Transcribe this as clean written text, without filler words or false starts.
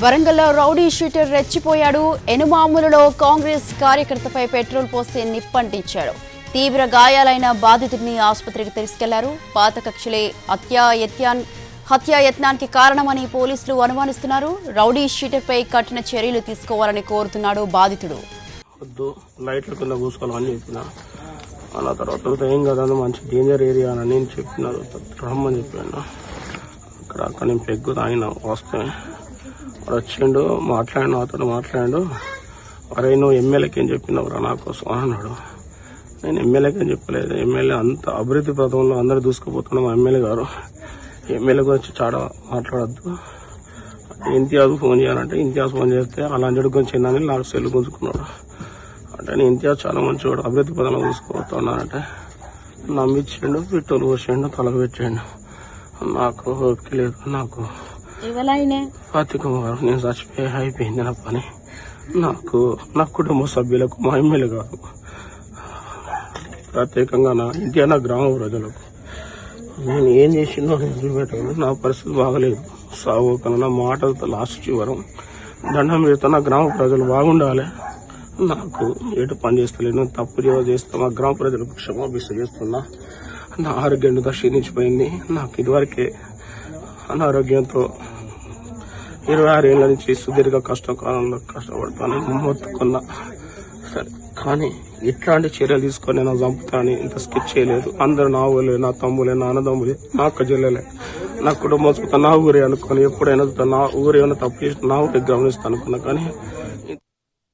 వరంగల్లో rowdy sheeter రెచ్చిపోయాడు. ఎనుమాములలో Congress కార్యకర్తపై petrol పోసి నిప్పంటించాడు. తీవ్ర గాయాలైన బాధితుడిని ఆసుపత్రికి తీసుకెళ్లారు. పాత కక్షలే హత్యాయత్నానికి కారణమని పోలీసులు అనుమానిస్తున్నారు. రౌడీ షీటర్పై కఠిన చర్యలు తీసుకోవాలని కోరుతున్నాడు బాధితుడు. లైట్ల కింద కూసుకోవాలని చెప్పిన అలా తర్వాత ఏం కదా మంచి డేంజర్ ఏరియా అని నేను చెప్పిన రమ్మని చెప్పాను. అక్కడ నేను పెగ్గు తాగిన వస్తే వాడు వచ్చిండు మాట్లాడు అతను మాట్లాడు. అరే నువ్వు ఎమ్మెల్యేకి ఏం చెప్పినావురా నా కోసం అన్నాడు. నేను ఎమ్మెల్యేకి ఏం చెప్పలేదు. ఎమ్మెల్యే అంత అభివృద్ధి పథంలో అందరూ దూసుకుపోతున్నాం. మా ఎమ్మెల్యే గారు ఎమ్మెల్యే గురించి చాలా మాట్లాడద్దు. ఇంతియాజ్ ఫోన్ చేయాలంటే ఇంతియాజ్ ఫోన్ చేస్తే అలా అంజడి గురించి ఏందని నాకు సెల్లు గుంజుకున్నాడు. అంటే నేను ఇంతియాజ్ చాలా మంచివాడు అభివృద్ధి పథంలో దూసుకుపోతున్నానంటే నమ్మిచ్చిండు. పెట్రోల్ పోసిండు, తలకు పెట్టిండు. నాకు ఓపిక లేదు. నాకు పాతి కుమార్ నేను చచ్చిపోయి అయిపోయింది నా పని. నా కుటుంబ సభ్యులకు మా ఎమ్మెల్యే గారు ప్రత్యేకంగా నా ఇండియా నా గ్రామ ప్రజలకు నేను ఏం చేసిందో వదిలిపెట్టను. నా పరిస్థితి బాగలేదు. సాగు కన్నా మాటలతో లాస్ట్ చివరం దండం పెడతా. నా గ్రామ ప్రజలు బాగుండాలి. నాకు ఎటు పని చేస్తలేను. తప్పు చేస్తా మా గ్రామ ప్రజలకు క్షమాభిక్ష చేస్తున్నా. నా ఆరోగ్యం క్షీణించిపోయింది. నాకు ఇదివరకే అనారోగ్యంతో 26 ఏళ్ల నుంచి సుదీర్ఘ కష్టకాలంలో కష్టపడతాను మొత్తుకున్నా. సరే కానీ ఇట్లాంటి చర్యలు తీసుకొని నేను చంపుతానని ఇంత స్కెచ్ చేయలేదు. అందరు నా ఊళ్ళే, నా తమ్ములే, నా అన్నదమ్ములే, నా అక్క జిల్లలే, నా కుటుంబం నా ఊరే అనుకుని ఎప్పుడైనా నా ఊరు ఏమైనా తప్పు చేసి నా ఊరికి గమనిస్తాను అనుకున్నా. కానీ